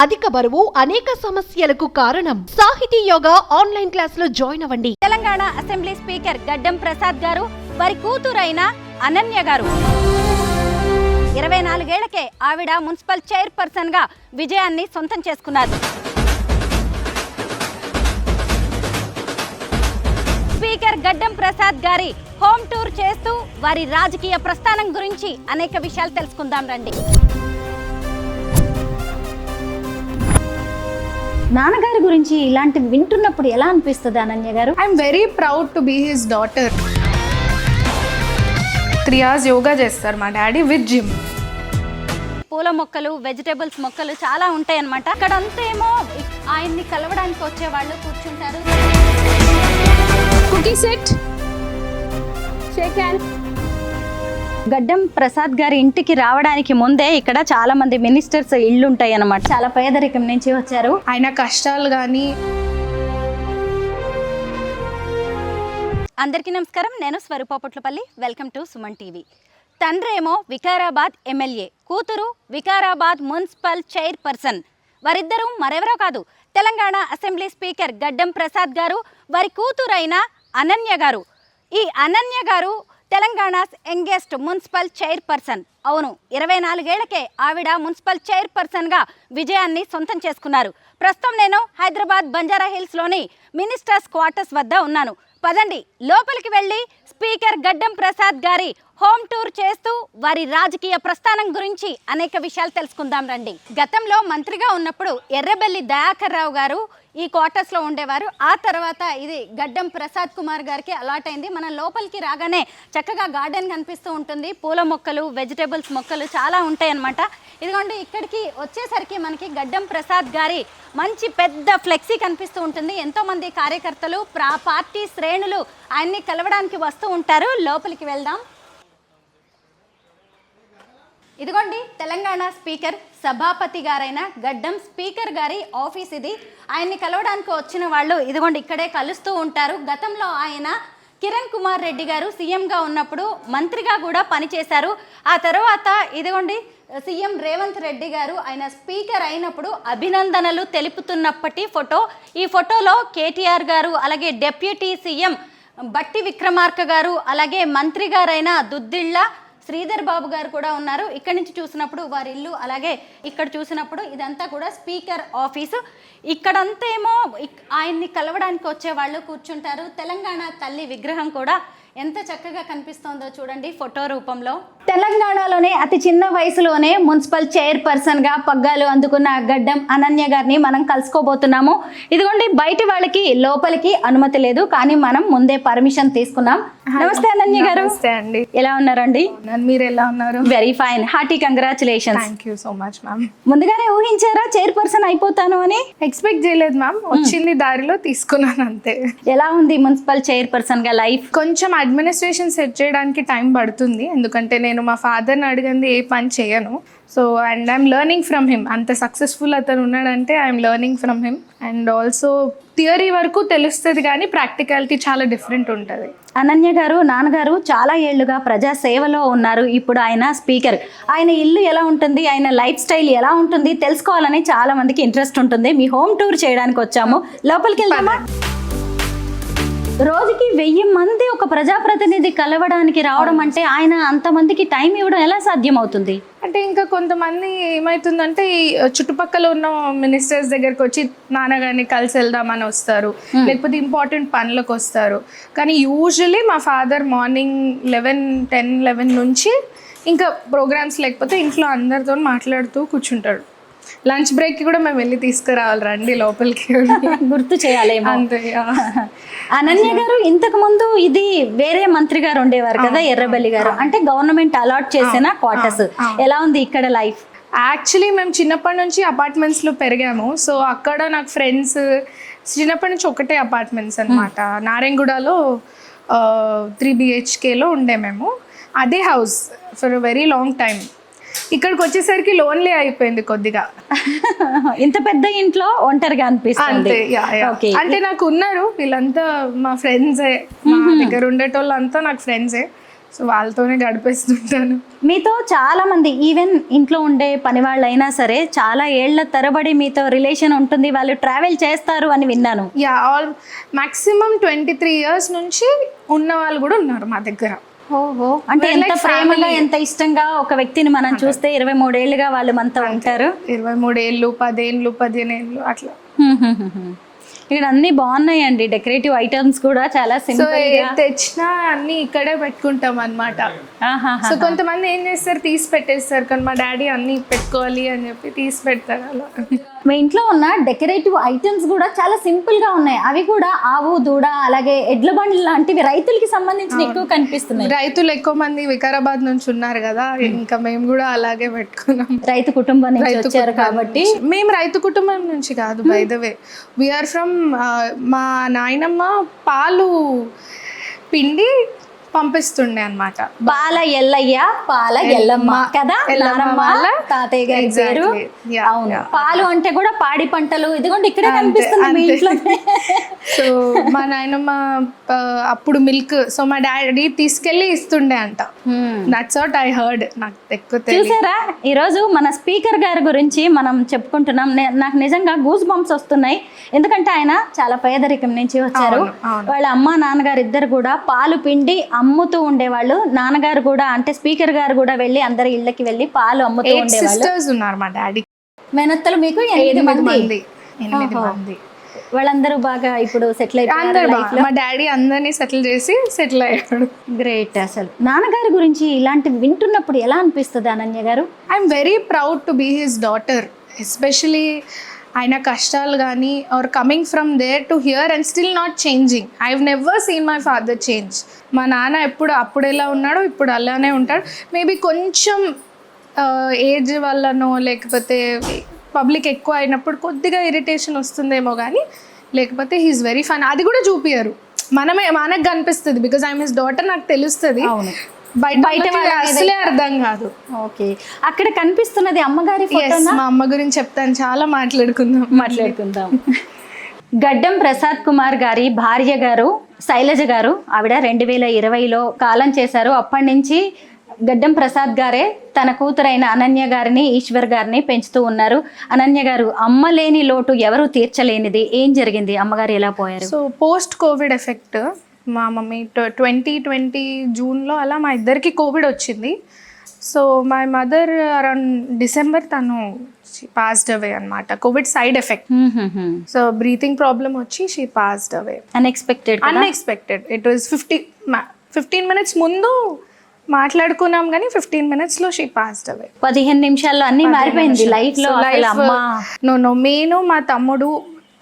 అధిక బరువు అనేక సమస్యలకు కారణం. సాహితీ యోగా ఆన్లైన్ క్లాసులో జాయిన్ అవ్వండి. తెలంగాణ అసెంబ్లీ స్పీకర్ గడ్డం ప్రసాద్ గారు వారి కూతురైన అనన్య గారు 24 ఏళ్లకే ఆవిడ మున్సిపల్ చైర్పర్సన్ గా విజయాన్ని సొంతం చేసుకున్నారు. స్పీకర్ గడ్డం ప్రసాద్ గారి హోమ్ టూర్ చేస్తూ వారి రాజకీయ ప్రస్థానం గురించి అనేక విషయాలు తెలుసుకుందాం రండి. నాన్నగారి గురించి ఇలాంటివి వింటున్నప్పుడు ఎలా అనిపిస్తుంది అనన్య గారు? I'm very proud to be his daughter. 3 hours yoga చేస్తారు మా డాడీ విత్ జిమ్. పూల మొక్కలు, వెజిటేబుల్స్ మొక్కలు చాలా ఉంటాయి అన్నమాట. అక్కడంతా ఏమో ఆయన్ని కలవడానికి వచ్చే వాళ్ళు కూర్చుంటారు. Cookie set, shake hand. Gaddam Prasad గారి ఇంటికి రావడానికి ముందే ఇక్కడ చాలా మంది మినిస్టర్స్ ఇళ్ళు ఉంటాయి అన్నమాట. చాలా పేదరికం నుంచి వచ్చారు. ఆయన కష్టాలు కానీ. అందరికీ నమస్కారం, నేను Swarupa Putlapalli. Welcome to Suman TV. తండ్రేమో వికారాబాద్ ఎమ్మెల్యే, కూతురు వికారాబాద్ మున్సిపల్ చైర్పర్సన్. వారిద్దరూ మరెవరో కాదు, తెలంగాణ అసెంబ్లీ స్పీకర్ గడ్డం ప్రసాద్ గారు, వారి కూతురైన అనన్య గారు. ఈ అనన్య గారు తెలంగాణ యంగెస్ట్ మున్సిపల్ చైర్పర్సన్. అవును, 24 ఏళ్లకే ఆవిడ మున్సిపల్ చైర్పర్సన్గా విజయాన్ని సొంతం చేసుకున్నారు. ప్రస్తుతం నేను హైదరాబాద్ బంజారా హిల్స్లోని మినిస్టర్స్ క్వార్టర్స్ వద్ద ఉన్నాను. పదండి లోపలికి వెళ్ళి స్పీకర్ గడ్డం ప్రసాద్ గారి హోమ్ టూర్ చేస్తూ వారి రాజకీయ ప్రస్థానం గురించి అనేక విషయాలు తెలుసుకుందాం రండి. గతంలో మంత్రిగా ఉన్నప్పుడు ఎర్రబెల్లి దయాకర్ రావు గారు ఈ క్వార్టర్స్లో ఉండేవారు. ఆ తర్వాత ఇది గడ్డం ప్రసాద్ కుమార్ గారికి అలాట్ అయింది. మనం లోపలికి రాగానే చక్కగా గార్డెన్ కనిపిస్తూ ఉంటుంది. పూల మొక్కలు, వెజిటేబుల్స్ మొక్కలు చాలా ఉంటాయి అన్నమాట. ఇదిగోండి, ఇక్కడికి వచ్చేసరికి మనకి గడ్డం ప్రసాద్ గారి మంచి పెద్ద ఫ్లెక్సీ కనిపిస్తూ ఉంటుంది. ఎంతోమంది కార్యకర్తలు, పార్టీ శ్రేణులు ఆయన్ని కలవడానికి వస్తూ ఉంటారు. లోపలికి వెళ్దాం. ఇదిగోండి, తెలంగాణ స్పీకర్ సభాపతి గారైన గడ్డం స్పీకర్ గారి ఆఫీస్ ఇది. ఆయన్ని కలవడానికి వచ్చిన వాళ్ళు ఇదిగోండి ఇక్కడే కలుస్తూ ఉంటారు. గతంలో ఆయన కిరణ్ కుమార్ రెడ్డి గారు సీఎంగా ఉన్నప్పుడు మంత్రిగా కూడా పనిచేశారు. ఆ తర్వాత ఇదిగోండి సీఎం రేవంత్ రెడ్డి గారు ఆయన స్పీకర్ అయినప్పుడు అభినందనలు తెలుపుతున్నప్పటి ఫోటో. ఈ ఫోటోలో కేటీఆర్ గారు, అలాగే డిప్యూటీ సీఎం బట్టి విక్రమార్క గారు, అలాగే మంత్రి గారైన దుద్దిళ్ళ శ్రీధర్ బాబు గారు కూడా ఉన్నారు. ఇక్కడి నుంచి చూసినప్పుడు వారి ఇల్లు, అలాగే ఇక్కడ చూసినప్పుడు ఇదంతా కూడా స్పీకర్ ఆఫీసు. ఇక్కడంతా ఏమో ఆయన్ని కలవడానికి వచ్చే వాళ్ళు కూర్చుంటారు. తెలంగాణ తల్లి విగ్రహం కూడా ఎంత చక్కగా కనిపిస్తోందో చూడండి ఫోటో రూపంలో. తెలంగాణలోనే అతి చిన్న వయసులోనే మున్సిపల్ చైర్పర్సన్గా పగ్గాలు అందుకున్న గడ్డం అనన్య గారిని మనం కలుసుకోబోతున్నాము. ఇదిగోండి, బయట వాళ్ళకి లోపలికి అనుమతి లేదు, కానీ మనం ముందే పర్మిషన్ తీసుకున్నాం. నమస్తే అనన్య గారు. నమస్తే అండి. ఎలా ఉన్నారండి? మీరు ఎలా ఉన్నారు? Very fine. Hearty congratulations. Thank you so much ma'am. ముందుగానే ఊహించారా చైర్పర్సన్ అయిపోతాను అని? ఎక్స్పెక్ట్ చేయలేదు మ్యామ్, వచ్చింది దారిలో తీసుకున్నాను అంతే. ఎలా ఉంది మున్సిపల్ చైర్పర్సన్ గా లైఫ్? కొంచెం అడ్మినిస్ట్రేషన్ సెట్ చేయడానికి టైం పడుతుంది, ఎందుకంటే నేను మా ఫాదర్ని అడిగింది ఏ పని చేయను. So and I'm learning from him. అంత సక్సెస్ఫుల్ అతను ఉన్నాడంటే I'm learning from him. And also theory వరకు తెలుస్తుంది, కానీ ప్రాక్టికాలిటీ చాలా డిఫరెంట్ ఉంటుంది. అనన్య గారు, నాన్నగారు చాలా ఏళ్లుగా ప్రజా సేవలో ఉన్నారు. ఇప్పుడు ఆయన స్పీకర్. ఆయన ఇల్లు ఎలా ఉంటుంది, ఆయన లైఫ్ స్టైల్ ఎలా ఉంటుంది తెలుసుకోవాలని చాలా మందికి ఇంట్రెస్ట్ ఉంటుంది. మీ హోమ్ టూర్ చేయడానికి వచ్చాము. లోపలికి వెళ్దామా? రోజుకి 1000 మంది ఒక ప్రజాప్రతినిధి కలవడానికి రావడం అంటే ఆయన అంతమందికి టైం ఇవ్వడం ఎలా సాధ్యం అవుతుంది? అంటే ఇంకా కొంతమంది ఏమవుతుందంటే ఈ చుట్టుపక్కల ఉన్న మినిస్టర్స్ దగ్గరకు వచ్చి నాన్నగారిని కలిసి వెళ్దామని వస్తారు, లేకపోతే ఇంపార్టెంట్ పనులకు వస్తారు. కానీ యూజువలీ మా ఫాదర్ మార్నింగ్ 10-11 నుంచి ఇంకా ప్రోగ్రామ్స్ లేకపోతే ఇంట్లో అందరితో మాట్లాడుతూ కూర్చుంటాడు. లంచ్ బ్రేక్కి కూడా మేము వెళ్ళి తీసుకురావాలి, రండి లోపలికి గుర్తు చేయాలి అంతే. అనన్య గారు ఇంతకు ముందు ఇది వేరే మంత్రి గారు ఉండేవారు కదా, ఎర్రబెల్లి గారు, అంటే గవర్నమెంట్ అలాట్ చేసిన క్వార్టర్స్. ఎలా ఉంది ఇక్కడ లైఫ్? యాక్చువల్లీ మేము చిన్నప్పటి నుంచి అపార్ట్మెంట్స్లో పెరిగాము. సో అక్కడ నాకు ఫ్రెండ్స్ చిన్నప్పటి నుంచి ఒకటే అపార్ట్మెంట్స్ అనమాట. నారాయణగూడలో 3 BHKలో ఉండే మేము. అదే house for very long time. ఇక్కడికి వచ్చేసరికి లోన్లీ అయిపోయింది కొద్దిగా. ఇంత పెద్ద ఇంట్లో ఒంటరిగా అనిపిస్తుంది. అంటే నాకు ఉన్నారు వీళ్ళంతా మా ఫ్రెండ్సే, మా దగ్గర ఉండేటోళ్ళంతా నాకు ఫ్రెండ్సే. సో వాళ్ళతోనే గడిపేస్తుంటాను. మీతో చాలా మంది ఈవెన్ ఇంట్లో ఉండే పని వాళ్ళైనా సరే చాలా ఏళ్ల తరబడి మీతో రిలేషన్ ఉంటుంది, వాళ్ళు ట్రావెల్ చేస్తారు అని విన్నాను. యా, మాక్సిమం 23 years నుంచి ఉన్న వాళ్ళు కూడా ఉన్నారు మా దగ్గర. ఓహో, అంటే We're ఎంత like ప్రేమగా family. ఎంత ఇష్టంగా ఒక వ్యక్తిని మనం చూస్తే 23 ఏళ్ళుగా వాళ్ళు మనతో ఉంటారు. 23 ఏళ్ళు, 10 ఏళ్ళు, 15 ఏళ్ళు అట్లా. ఇక్కడ అన్ని బాగున్నాయండి, డెకరేటివ్ ఐటమ్స్ కూడా చాలా సో సింపుల్ గా. తెచ్చినా అన్ని ఇక్కడే పెట్టుకుంటాం అన్నమాట. సో కొంతమంది ఏం చేస్తారు, తీసి పెట్టేస్తారు, కానీ మా డాడీ అన్ని పెట్టుకోవాలి అని చెప్పి తీసి పెడతారు అలా. మీ ఇంట్లో ఉన్న డెకరేటివ్ ఐటమ్స్ కూడా చాలా సింపుల్ గా ఉన్నాయి. అవి కూడా ఆవు దూడ అలాగే ఎడ్ల బండ్లు లాంటివి రైతులకి సంబంధించిన ఎక్కువ కనిపిస్తున్నాయి. రైతులు ఎక్కువ మంది వికారాబాద్ నుంచి ఉన్నారు కదా, ఇంకా మేము కూడా అలాగే పెట్టుకున్నాం. రైతు కుటుంబం నుంచి వచ్చారు కాబట్టి. మేము రైతు కుటుంబం నుంచి కాదు, by the way we are from, మా నాయనమ్మ పాలు పిండి పంపిస్తుండే అన్నమాట. పాల ఎల్లయ్య పాల ఎల్లమ్మ కదా, ఎల్లమ్మ నానమ్మ వాళ్ళ తాతయ్య గారి పేరు. Exactly. Yeah, అవును, yeah. పాలు అంటే కూడా పాడి పంటలు, ఇదిగోండి ఇక్కడే కనిపిస్తుంది మీ ఇంట్లో. సో మా నాయనమ్మ అప్పుడు మిల్క్, సో మా డాడీ తీసుకెళ్ళి ఇస్తుండే అంట. That's what I heard. నాకు ఎక్కువ తెలియదు. చూసారా, ఈరోజు మన స్పీకర్ గారి గురించి మనం చెప్పుకుంటున్నాం. నాకు నిజంగా గూస్ బంప్స్ వస్తున్నాయి, ఎందుకంటే ఆయన చాలా పేదరికం నుంచి వచ్చారు. వాళ్ళ అమ్మ నాన్నగారు ఇద్దరు కూడా పాలు పిండి అమ్ముతూ ఉండేవాళ్ళు. నాన్నగారు కూడా అంటే స్పీకర్ గారు కూడా వెళ్ళి అందరి ఇళ్ళకి వెళ్ళి పాలు అమ్ముతూ 8 ఉండేవాళ్ళు. sisters ఉన్నారు మా డాడీ. మేనత్తలు మీకు 8 మంది. 8 మంది. వాళ్ళందరూ బాగా ఇప్పుడు సెటిల్ అందరు అయిపోయారు లైఫ్ లో. మా డాడీ అందరినీ సెటిల్ చేసి సెటిల్ అయ్యాడు. గ్రేట్. అసలు నాన్నగారి గురించి ఇలాంటివి వింటున్నప్పుడు ఎలా అనిపిస్తుంది అనన్య గారు? I'm very proud to be his daughter, especially ఆయన కష్టాలు కానీ are coming from there to here and still not changing. I have never seen my father change. మా నాన్న అప్పుడు ఎలా ఉన్నాడో ఇప్పుడు అలానే ఉంటాడు. మేబీ కొంచెం ఏజ్ వల్లనో లేకపోతే పబ్లిక్ ఎక్కువ అయినప్పుడు కొద్దిగా ఇరిటేషన్ వస్తుందేమో కానీ, లేకపోతే హీఈస్ వెరీ ఫన్. అది కూడా చూపియరు, మనకు కనిపిస్తుంది. బికాజ్ ఐఎమ్ హిస్ డాటర్, నాకు తెలుస్తుంది. అవును, బయట అసలే అర్థం కాదు. ఓకే, అక్కడ కనిపిస్తున్నది అమ్మగారి Yes, మా అమ్మ గురించి చెప్తాను, చాలా మాట్లాడుకుందాం. గడ్డం ప్రసాద్ కుమార్ గారి భార్య గారు శైలజ గారు, ఆవిడ 2020లో కాలం చేశారు. అప్పటి నుంచి గడ్డం ప్రసాద్ గారే తన కూతురైన అనన్య గారిని ఈశ్వర్ గారిని పెంచుతూ ఉన్నారు. అనన్య గారు, అమ్మ లేని లోటు ఎవరు తీర్చలేనిది. ఏం జరిగింది, అమ్మగారు ఎలా పోయారు? సో పోస్ట్ కోవిడ్ ఎఫెక్ట్, మా మమ్మీ 2020 జూన్లో అలా మా ఇద్దరికి కోవిడ్ వచ్చింది. So my mother around December తను పాస్డ్ అవే అనమాట. Covid side effect. So breathing problem వచ్చి షీ పాస్డ్ అవే అన్ఎక్స్పెక్టెడ్. ఇట్ వాజ్ 15 minutes ముందు మాట్లాడుకున్నాం కానీ 15 minutes లో షీ పాస్డ్ అవే. 15 నిమిషాల్లో అన్ని మారిపోయింది లైఫ్ లో. నో నేను మా తమ్ముడు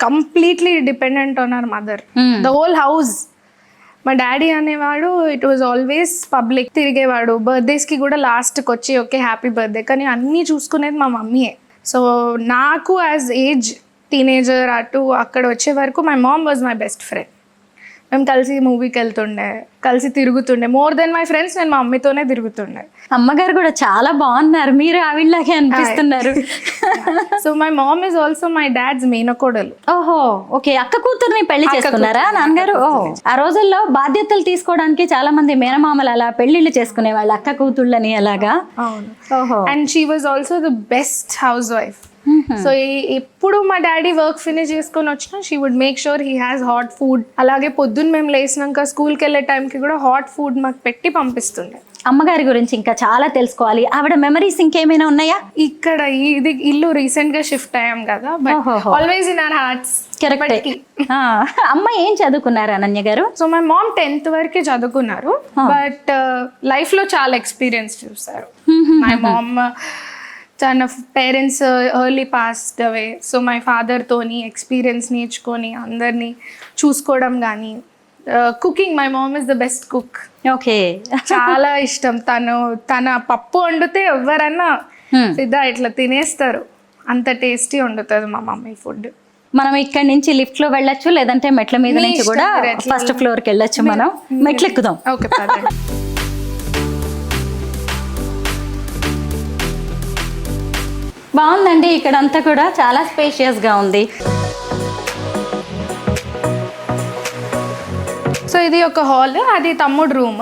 completely dependent on our mother. The whole house. మా డాడీ అనేవాడు ఇట్ వాజ్ ఆల్వేస్ పబ్లిక్, తిరిగేవాడు. బర్త్డేస్కి కూడా లాస్ట్కి వచ్చి ఓకే హ్యాపీ బర్త్డే, కానీ అన్నీ చూసుకునేది మా మమ్మీయే. సో నాకు యాజ్ ఏజ్ టీనేజర్ అక్కడ వచ్చే వరకు my mom was my best friend. మేము కలిసి మూవీకి వెళ్తుండే, కలిసి తిరుగుతుండే. మోర్ దెన్ మై ఫ్రెండ్స్ నేను మా మమ్మీతోనే తిరుగుతుండే. అమ్మగారు కూడా చాలా బాగున్నారు, మీరు ఆవిడలాగే అనిపిస్తున్నారు. So my mom is also my dad's మేనకోడలు. ఓహో, ఓకే. అక్క కూతుర్ని పెళ్లి చేసుకున్నారా నాన్నగారు? ఆ రోజుల్లో బాధ్యతలు తీసుకోవడానికి చాలా మంది మేనమామలు అలా పెళ్లిళ్ళు చేసుకునే వాళ్ళు, అక్క కూతుళ్ళని అలాగా. అవును. ఓహో. And she was also the best house wife. So ఎప్పుడు మా డాడీ వర్క్ ఫినిష్ చేసుకొని వచ్చినా she would make sure he has hot food. అలాగే పొద్దున్న మేము లేసినాక స్కూల్కి వెళ్ళే టైంకి కూడా హాట్ ఫుడ్ మాకు పెట్టి పంపిస్తుండే. అమ్మగారి గురించి ఇంకా చాలా తెలుసుకోవాలి. ఆవిడ మెమరీస్ ఇంకేమైనా ఉన్నాయా? ఇక్కడ ఇది ఇల్లు రీసెంట్ గా షిఫ్ట్ అయ్యాం కదా, but always in our hearts. Correct. అమ్మ ఏం చదువుకున్నారు అనన్య గారు? సో మై మామ్ 10th వరకే చదువుకున్నారు, బట్ లైఫ్ లో చాలా ఎక్స్పీరియన్స్ చూసారు. మై మామ్ తన parents early passed away. So my ఫాదర్తోని ఎక్స్పీరియన్స్ నేర్చుకొని అందరినీ చూసుకోవడం కానీ, cooking, my mom is the best cook. Okay, చాలా ఇష్టం. తన పప్పు వండితే ఎవరన్నా సిద్ధా ఇట్లా తినేస్తారు, అంత టేస్టీ వండుతుంది మా మమ్మీ ఫుడ్. మనం ఇక్కడ నుంచి లిఫ్ట్ లో వెళ్ళొచ్చు, లేదంటే మెట్ల మీద నుంచి కూడా ఫస్ట్ ఫ్లోర్ కి వెళ్ళొచ్చు. మనం మెట్లు ఎక్కుదాం. ఓకే. బాగుందండి, ఇక్కడంతా కూడా చాలా స్పేషియస్ గా ఉంది. సో ఇది ఒక హాల్, అది తమ్ముడు రూమ్.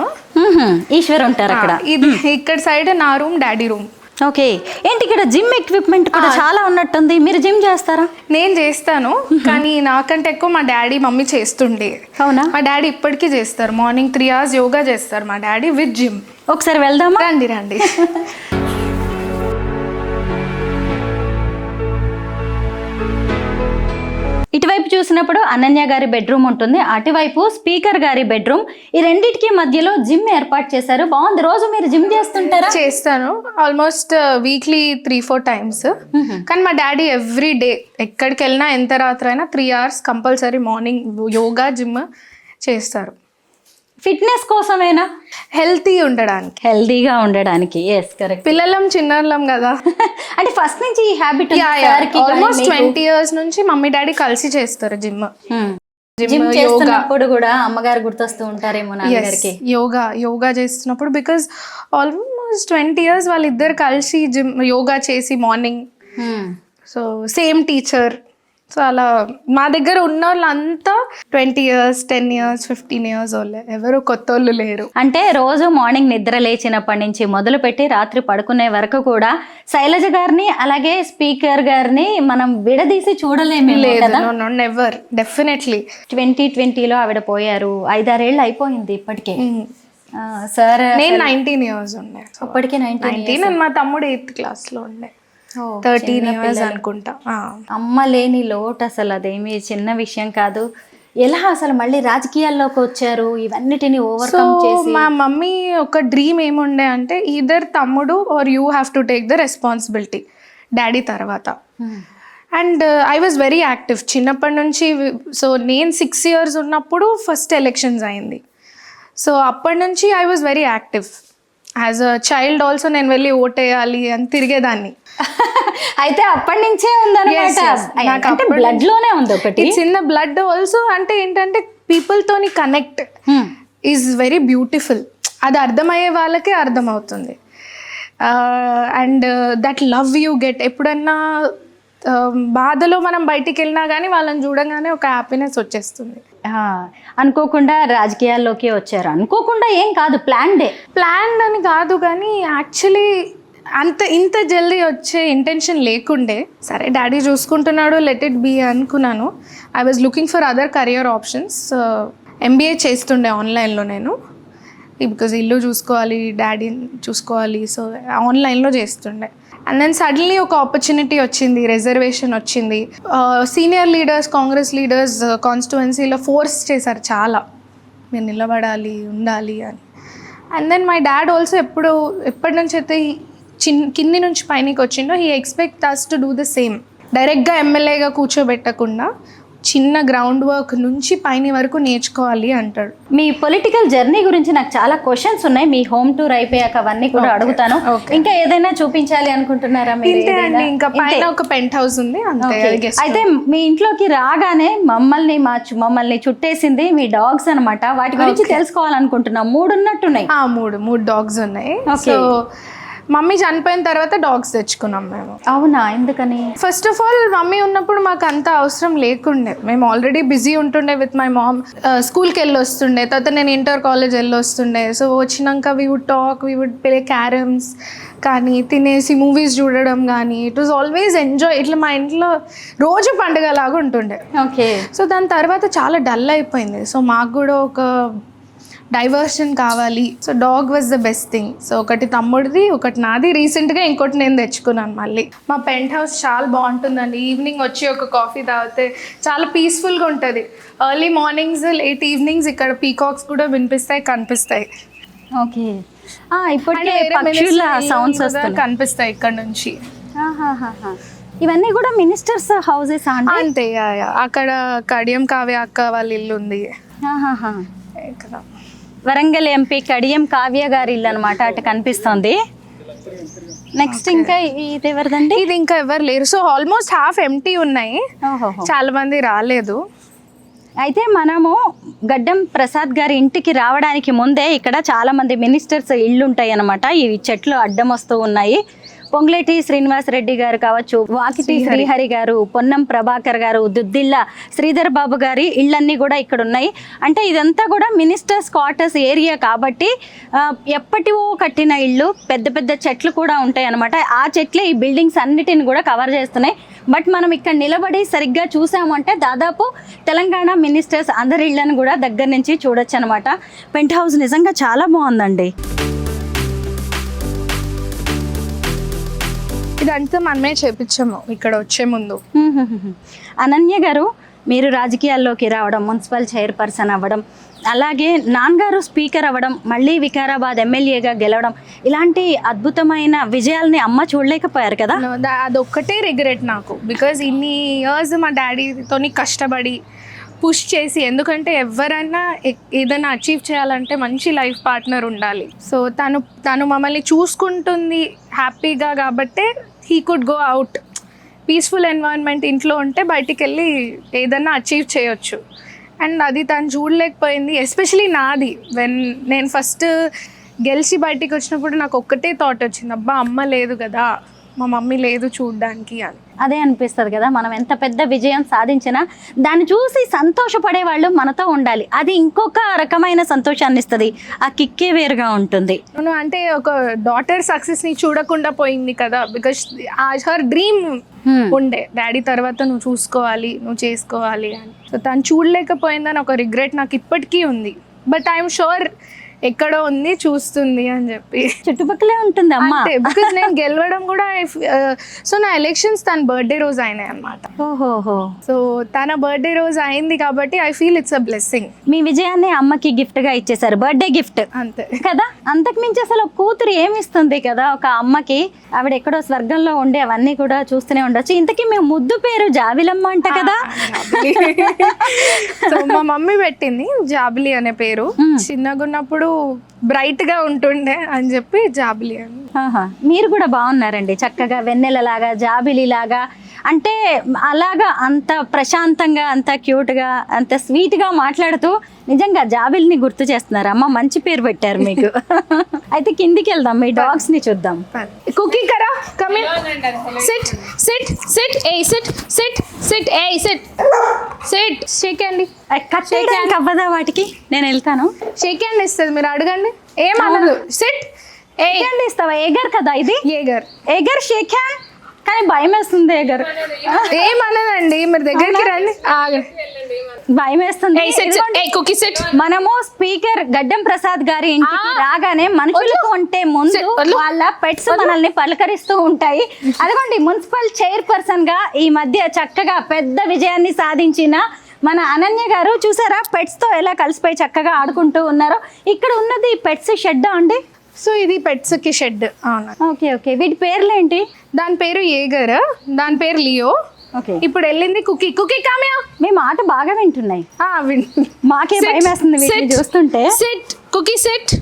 ఈశ్వర్ ఉంటారు అక్కడ. ఇది ఇక్కడ సైడ్ నా రూమ్, డాడీ రూమ్. ఓకే, ఏంటి ఇక్కడ జిమ్ ఎక్విప్మెంట్ కూడా చాలా ఉన్నట్టుంది. మీరు జిమ్ చేస్తారా? నేను చేస్తాను, కానీ నాకంటే ఎక్కువ మా డాడీ మమ్మీ చేస్తుండే. అవునా? మా డాడీ ఇప్పటికీ చేస్తారు. మార్నింగ్ 3 hours యోగా చేస్తారు మా డాడీ విత్ జిమ్. ఒకసారి వెళ్దామా? రండి రండి. ఇటువైపు చూసినప్పుడు అనన్య గారి బెడ్రూమ్ ఉంటుంది, అటువైపు స్పీకర్ గారి బెడ్రూమ్. ఈ రెండింటికి మధ్యలో జిమ్ ఏర్పాటు చేశారు. బాగుంది. రోజు మీరు జిమ్ చేస్తుంటారా? చేస్తాను, ఆల్మోస్ట్ వీక్లీ 3-4 times. కానీ మా డాడీ ఎవ్రీ డే ఎక్కడికి వెళ్ళినా ఎంత రాత్రి అయినా 3 hours compulsory morning yoga gym చేస్తారు. ఫిట్నెస్ కోసమేనా? హెల్తీగా ఉండడానికి. Yes, correct. పిల్లలం చిన్నలం కదా. అంటే ఫస్ట్ నుంచి ఈ హ్యాబిట్ ఆల్మోస్ట్ 20 years నుంచి మమ్మీ డాడీ కలిసి చేస్తారు జిమ్. జిమ్ చేస్తున్నప్పుడు కూడా అమ్మగారు గుర్తొస్తూ ఉంటారేమో నాన్నగారికి. యోగా చేస్తున్నప్పుడు, బికాస్ ఆల్మోస్ట్ 20 years వాళ్ళిద్దరు కలిసి జిమ్ యోగా చేసి morning. So same teacher. So అలా మా దగ్గర ఉన్న వాళ్ళంతా 20 years, 10 years, 15 years వాళ్ళే, ఎవరు కొత్త వాళ్ళు లేరు. అంటే రోజు మార్నింగ్ నిద్ర లేచినప్పటి నుంచి మొదలుపెట్టి రాత్రి పడుకునే వరకు కూడా శైలజ గారిని అలాగే స్పీకర్ గారిని మనం విడదీసి చూడలేము. Never, definitely. 2020లో ఆవిడ పోయారు. 5-6 ఏళ్ళు అయిపోయింది ఇప్పటికే. సార్ నేను 19 years ఉండే అప్పటికే. 19 మా తమ్ముడు 8th class లో ఉండే. 13 years అనుకుంటా. అమ్మ లేని లోటు అసలు అదేమి చిన్న విషయం కాదు. ఎలా అసలు మళ్ళీ రాజకీయాల్లోకి వచ్చారు ఇవన్నిటిని ఓవర్కమ్ చేసి? మా మమ్మీ ఒక డ్రీమ్ ఏముండే అంటే ఈదర్ తమ్ముడు or you have to take the responsibility daddy తర్వాత. And I was very active చిన్నప్పటి నుంచి. సో నేను 6 years ఉన్నప్పుడు ఫస్ట్ ఎలక్షన్స్ అయింది. సో అప్పటి నుంచి I was very active. As a child also నేను వెళ్ళి ఓటేయాలి అని తిరిగేదాన్ని. అయితే అప్పటి నుంచే ఉందన్నమాట. బ్లడ్ లోనే ఉంది ఒకటి. చిన్న బ్లడ్ ఆల్సో. అంటే ఏంటంటే పీపుల్ తోని కనెక్ట్ ఈజ్ వెరీ బ్యూటిఫుల్. అది అర్థమయ్యే వాళ్ళకే అర్థమవుతుంది. And that love you get. ఎప్పుడన్నా బాధలో మనం బయటికి వెళ్ళినా కానీ వాళ్ళని చూడగానే ఒక హ్యాపీనెస్ వచ్చేస్తుంది. అనుకోకుండా రాజకీయాల్లోకి వచ్చారు. అనుకోకుండా ఏం కాదు, ప్లాన్ అని కాదు, కానీ యాక్చువల్లీ ఇంత జల్దీ వచ్చే ఇంటెన్షన్ లేకుండే. సరే డాడీ చూసుకుంటున్నాడు, లెట్ ఇట్ బీ అనుకున్నాను. I was looking for other career options. MBA చేస్తుండే ఆన్లైన్లో నేను, బికాజ్ ఇల్లు చూసుకోవాలి, డాడీని చూసుకోవాలి. సో ఆన్లైన్లో చేస్తుండే. అండ్ దెన్ సడన్లీ ఒక ఆపర్చునిటీ వచ్చింది, రిజర్వేషన్ వచ్చింది. సీనియర్ లీడర్స్, కాంగ్రెస్ లీడర్స్ కాన్స్టిట్యువెన్సీలో ఫోర్స్ చేశారు చాలా, మీరు నిలబడాలి, ఉండాలి అని. And then my dad also ఎప్పటి నుంచి అయితే కింది నుంచి పైనకి వచ్చిండో, he expect us to do the same. డైరెక్ట్గా ఎమ్మెల్యేగా కూర్చోబెట్టకుండా చిన్న గ్రౌండ్ వర్క్ నుంచి పైన వరకు నేర్చుకోవాలి అంటాడు. మీ పొలిటికల్ జర్నీ గురించి నాకు చాలా క్వశ్చన్స్ ఉన్నాయి. మీ హోమ్ టూర్ అయిపోయాక అవన్నీ కూడా అడుగుతాను. ఇంకా ఏదైనా చూపించాలి అనుకుంటున్నారా? ఇంకా పైన ఒక పెంట్ హౌస్ ఉంది అంతే. అయితే మీ ఇంట్లోకి రాగానే మమ్మల్ని చుట్టేసింది మీ డాగ్స్ అన్నమాట. వాటి గురించి తెలుసుకోవాలనుకుంటున్నాం. 3 ఉన్నట్టున్నాయి. 3 dogs ఉన్నాయి. సో మమ్మీ చనిపోయిన తర్వాత డాగ్స్ తెచ్చుకున్నాం మేము. అవునా? ఎందుకని? ఫస్ట్ ఆఫ్ ఆల్ మమ్మీ ఉన్నప్పుడు మాకు అంత అవసరం లేకుండే. మేము ఆల్రెడీ బిజీ ఉంటుండే విత్ మై మామ్. స్కూల్కి వెళ్ళి వస్తుండే, తర్వాత నేను ఇంటర్ కాలేజ్ వెళ్ళి వస్తుండే. సో వచ్చినాక we would talk, we would play carroms కానీ, తినేసి మూవీస్ చూడడం కానీ. It was always enjoy. ఇట్లా మా ఇంట్లో రోజు పండుగ లాగా ఉంటుండే. ఓకే. సో దాని తర్వాత చాలా డల్ అయిపోయింది. సో మాకు కూడా ఒక డైవర్షన్ కావాలి. So dog was the best thing. So ఒకటి తమ్ముడిది, ఒకటి నాది. రీసెంట్గా ఇంకోటి నేను తెచ్చుకున్నాను మళ్ళీ. మా పెంట్ హౌస్ చాలా బాగుంటుందండి. ఈవినింగ్ వచ్చి ఒక కాఫీ తాగితే చాలా పీస్ఫుల్గా ఉంటుంది. ఎర్లీ మార్నింగ్స్, లేట్ ఈవినింగ్స్ ఇక్కడ పీకాక్స్ కూడా కనిపిస్తాయి. ఓకే. ఇప్పటికే పక్షుల సౌండ్స్ వస్తాయి, కనిపిస్తాయి ఇక్కడ నుంచి. ఇవన్నీ కూడా మినిస్టర్స్ హౌసెస్ అంతే. అక్కడ కడియం కావ్య అక్క వాళ్ళ ఇల్లు ఉంది. ఇక్కడ వరంగల్ ఎంపీ కడియం కావ్య గారి ఇల్లు అనమాట. అటు కనిపిస్తుంది. నెక్స్ట్ ఇంకా ఇది ఎవరిదండి? ఇది ఇంకా ఎవరు లేరు. సో ఆల్మోస్ట్ హాఫ్ ఎంటీ ఉన్నాయి. చాలా మంది రాలేదు. అయితే మనము గడ్డం ప్రసాద్ గారి ఇంటికి రావడానికి ముందే ఇక్కడ చాలా మంది మినిస్టర్స్ ఇళ్ళు ఉంటాయి అన్నమాట. ఈ చెట్లు అడ్డం వస్తూ ఉన్నాయి. పొంగులేటి శ్రీనివాస్ రెడ్డి గారు కావచ్చు, వాకిటి శ్రీహరి గారు, పొన్నం ప్రభాకర్ గారు, దుద్దిల్ల శ్రీధర్ బాబు గారి ఇళ్ళన్నీ కూడా ఇక్కడ ఉన్నాయి. అంటే ఇదంతా కూడా మినిస్టర్స్ క్వార్టర్స్ ఏరియా కాబట్టి ఎప్పటివో కట్టిన ఇళ్ళు, పెద్ద పెద్ద చెట్లు కూడా ఉంటాయి అన్నమాట. ఆ చెట్లే ఈ బిల్డింగ్స్ అన్నిటిని కూడా కవర్ చేస్తున్నాయి. బట్ మనం ఇక్కడ నిలబడి సరిగ్గా చూసామంటే దాదాపు తెలంగాణ మినిస్టర్స్ అందరి ఇళ్లను కూడా దగ్గర నుంచి చూడొచ్చు అనమాట. పెంట్ హౌస్ నిజంగా చాలా బాగుందండి. ఇదంతా మనమే చేపించాము ఇక్కడ వచ్చే ముందు. అనన్య గారు, మీరు రాజకీయాల్లోకి రావడం, మున్సిపల్ చైర్పర్సన్ అవ్వడం, అలాగే నాన్నగారు స్పీకర్ అవ్వడం, మళ్ళీ వికారాబాద్ ఎమ్మెల్యేగా గెలవడం, ఇలాంటి అద్భుతమైన విజయాల్ని అమ్మ చూడలేకపోయారు కదా? అదొక్కటే రిగ్రెట్ నాకు. బికాజ్ ఇన్ని ఇయర్స్ మా డాడీతో కష్టపడి పుష్ చేసి, ఎందుకంటే ఎవరైనా ఏదైనా అచీవ్ చేయాలంటే మంచి లైఫ్ పార్ట్నర్ ఉండాలి. సో తను మమ్మల్ని చూసుకుంటుంది హ్యాపీగా కాబట్టే he could go out. Peaceful environment ఇంట్లో ఉంటే బయటికి వెళ్ళి ఏదైనా అచీవ్ చేయొచ్చు. అండ్ అది తను చూడలేకపోయింది. ఎస్పెషలీ నాది, నేను ఫస్ట్ గెలిచి బయటికి వచ్చినప్పుడు నాకు ఒక్కటే థాట్ వచ్చింది, అబ్బా అమ్మ లేదు కదా, మా మమ్మీ లేదు చూడడానికి అని. అదే అనిపిస్తుంది కదా, మనం ఎంత పెద్ద విజయం సాధించినా దాన్ని చూసి సంతోషపడే వాళ్ళు మనతో ఉండాలి. అది ఇంకొక రకమైన సంతోషాన్ని ఇస్తుంది. ఆ కిక్కే వేరుగా ఉంటుంది. అంటే ఒక డాటర్ సక్సెస్ని చూడకుండా పోయింది కదా, బికాస్ హర్ డ్రీమ్ ఉండే డాడీ తర్వాత నువ్వు చూసుకోవాలి, నువ్వు చేసుకోవాలి అని. సో తను చూడలేకపోయిందని ఒక రిగ్రెట్ నాకు ఇప్పటికీ ఉంది. బట్ ఐఎమ్ షూర్ ఎక్కడో ఉంది, చూస్తుంది అని చెప్పి. చుట్టుపక్కలే ఉంటుంది అమ్మ. బికాస్ నేను గెలవడం కూడా సో నా ఎలక్షన్స్ తన బర్త్డే రోజు అయినాయి అనమాట. ఓహోహో. సో తన బర్త్డే రోజు అయింది కాబట్టి I feel it's a blessing. మీ విజయాన్ని అమ్మకి గిఫ్ట్ గా ఇచ్చేసారు, బర్త్డే గిఫ్ట్ అంతే కదా. అంతకు మించి అసలు కూతురు ఏమిస్తుంది కదా ఒక అమ్మకి. ఆవిడ ఎక్కడో స్వర్గంలో ఉండి అవన్నీ కూడా చూస్తూనే ఉండొచ్చు. ఇంతకీ మేము ముద్దు పేరు జాబిలమ్మ అంట కదా? సో మా మమ్మీ పెట్టింది జాబిలి అనే పేరు. చిన్నగా ఉన్నప్పుడు బ్రైట్ గా ఉంటుండే అని చెప్పి జాబిలి అని. మీరు కూడా బాగున్నారండి, చక్కగా వెన్నెలలాగా, జాబిలిలాగా. అంటే అలాగా అంత ప్రశాంతంగా, అంత క్యూట్గా, అంత స్వీట్గా మాట్లాడుతూ నిజంగా జాబిల్ని గుర్తు చేస్తున్నారు. అమ్మ మంచి పేరు పెట్టారు మీకు. అయితే కిందికి వెళ్దాం, మీ డాగ్స్ ని చూద్దాం. కుకీ కరా, come in, sit sit sit, ఏ సిట్ సిట్ సిట్, ఏ సిట్ సిట్. Shake hand. కట్టేయడానికి అవ్వదా వాటికి? నేను వెళ్తాను. షేక్ హ్యాండ్ ఇస్తుంది, మీరు అడగండి, ఏమనదు. సిట్. ఏ హ్యాండ్ ఇస్తావా? ఏగర్ కదా ఇది? ఏగర్. ఏగర్ షేక్ హ్యాండ్. కానీ భయం వేస్తుంది ఏగర్. ఏమనదండి, మీరు దగ్గరికి రండి. భయం వేస్తుంది. మనము స్పీకర్ గడ్డం ప్రసాద్ గారి ఇంటికి రాగానే మనుషులకు ఉంటే ముందు వాళ్ళ పెట్స్ మనల్ని పలకరిస్తూ ఉంటాయి. అదిగోండి, మున్సిపల్ చైర్పర్సన్ గా ఈ మధ్య చక్కగా పెద్ద విజయాన్ని సాధించిన మన అనన్య గారు చూసారా, పెట్స్ తో ఎలా కలిసిపోయి చక్కగా ఆడుకుంటూ ఉన్నారు. ఇక్కడ ఉన్నది పెట్స్ షెడ్ అండి. సో ఇది పెట్స్ కి షెడ్. Okay okay. వీటి పేర్లు ఏంటి? దాని పేరు ఏగర్, దాని పేరు లియో. ఇప్పుడు వెళ్ళింది కుకీ. కుకీ కామ్యా. మీ మాట బాగా వింటున్నాయి. మాకే భయం వేస్తుంది వీటిని చూస్తుంటే. SIT cookie SIT.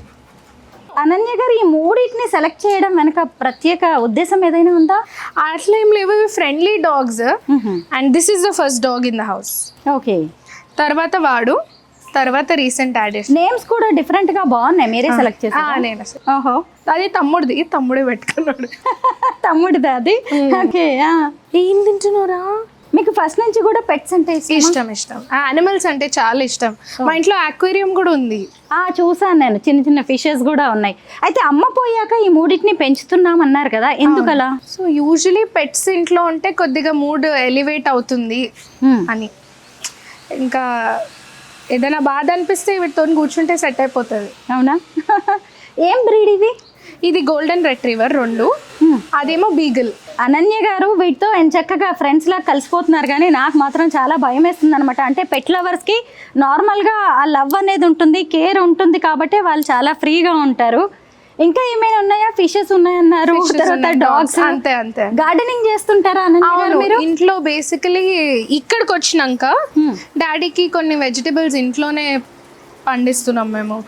అనన్య గారు, ఈ మూడింటిని సెలెక్ట్ చేయడం వెనక ప్రత్యేక ఉద్దేశం ఏదైనా ఉందా? అట్లా ఏం లేవు, friendly dogs. And this is the first dog in the house. Okay. తర్వాత వాడు, తర్వాత రీసెంట్ యాడెడ్. నేమ్స్ కూడా డిఫరెంట్ గా బాగున్నాయి. మీరే సెలెక్ట్ చేశారా? ఓహో. అది తమ్ముడిది, తమ్ముడే పెట్టుకున్నాడు. తమ్ముడిది అది? ఓకే. ఏం తింటున్నారా? మీకు ఫస్ట్ నుంచి కూడా పెట్స్ అంటే ఇష్టం? ఇష్టం, యానిమల్స్ అంటే చాలా ఇష్టం. మా ఇంట్లో అక్వేరియం కూడా ఉంది. చూసాను నేను, చిన్న చిన్న ఫిషెస్ కూడా ఉన్నాయి. అయితే అమ్మ పోయాక ఈ మూడింటిని పెంచుతున్నాం అన్నారు కదా, ఎందుకలా? సో యూజువలీ పెట్స్ ఇంట్లో ఉంటే కొద్దిగా మూడ్ ఎలివేట్ అవుతుంది అని. ఇంకా ఏదైనా బాధ అనిపిస్తే వీటితో కూర్చుంటే సెట్ అయిపోతుంది. అవునా? ఏం బ్రీడ్ ఇవి? ఇది గోల్డెన్ రెట్రీవర్ 2, అదేమో బీగల్. అనన్య గారు వీటితో చక్కగా ఫ్రెండ్స్ లాగా కలిసిపోతున్నారు, కానీ నాకు మాత్రం చాలా భయం వేస్తుంది అనమాట. అంటే పెట్ లవర్స్కి నార్మల్గా ఆ లవ్ అనేది ఉంటుంది, కేర్ ఉంటుంది, కాబట్టి వాళ్ళు చాలా ఫ్రీగా ఉంటారు. ఇంకా ఏమైనా ఉన్నాయా? ఫిషెస్ ఉన్నాయన్నారు, తర్వాత డాగ్స్. అంతే అంతే. గార్డెనింగ్ చేస్తుంటారా అనన్య గారు మీరు? ఇంట్లో బేసికలీ ఇక్కడికి వచ్చినాక డాడీకి కొన్ని వెజిటబుల్స్ ఇంట్లోనే పండిస్తున్నాం మేము,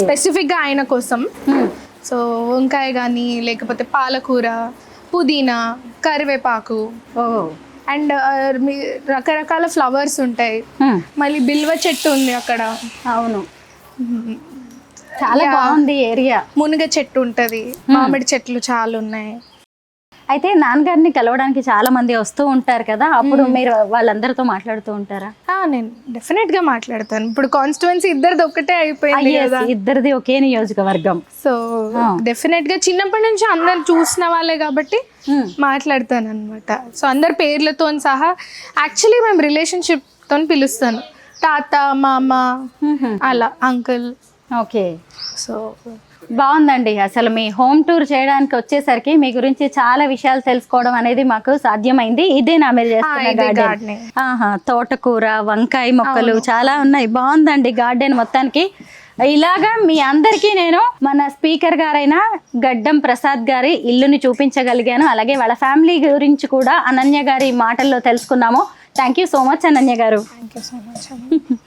స్పెసిఫిక్గా ఆయన కోసం. సో వంకాయ కానీ, లేకపోతే పాలకూర, పుదీనా, కరివేపాకు, అండ్ రకరకాల ఫ్లవర్స్ ఉంటాయి. మళ్ళీ బిల్వ చెట్టు ఉంది అక్కడ. అవును, చాలా బాగుంది ఏరియా. మునగ చెట్టు ఉంటది, మామిడి చెట్లు చాలా ఉన్నాయి. అయితే నాన్నగారిని కలవడానికి చాలా మంది వస్తూ ఉంటారు కదా, అప్పుడు మీరు వాళ్ళందరితో మాట్లాడుతూ ఉంటారా? నేను డెఫినెట్గా మాట్లాడతాను. ఇప్పుడు కాన్స్టిట్యువెన్సీ ఇద్దరిది ఒకటే అయిపోయింది కదా, ఇద్దరిది ఒకే నియోజకవర్గం. సో డెఫినెట్గా చిన్నప్పటి నుంచి అందరు చూసిన వాళ్ళే కాబట్టి మాట్లాడతాను అనమాట. సో అందరి పేర్లతో సహా యాక్చువల్లీ మేము రిలేషన్షిప్తో పిలుస్తాను, తాత, మామ, అలా అంకుల్. ఓకే, సో బాగుందండి. అసలు మీ హోమ్ టూర్ చేయడానికి వచ్చేసరికి మీ గురించి చాలా విషయాలు తెలుసుకోవడం అనేది మాకు సాధ్యమైంది. ఇదేనా మీరు చేస్తున్న గార్డెన్? తోటకూర, వంకాయ మొక్కలు చాలా ఉన్నాయి. బాగుందండి గార్డెన్ మొత్తానికి. ఇలాగా మీ అందరికీ నేను మన స్పీకర్ గారైన గడ్డం ప్రసాద్ గారి ఇల్లుని చూపించగలిగాను. అలాగే వాళ్ళ ఫ్యామిలీ గురించి కూడా అనన్య గారి మాటల్లో తెలుసుకున్నాము. Thank you so much Ananya గారు. Thank you so much.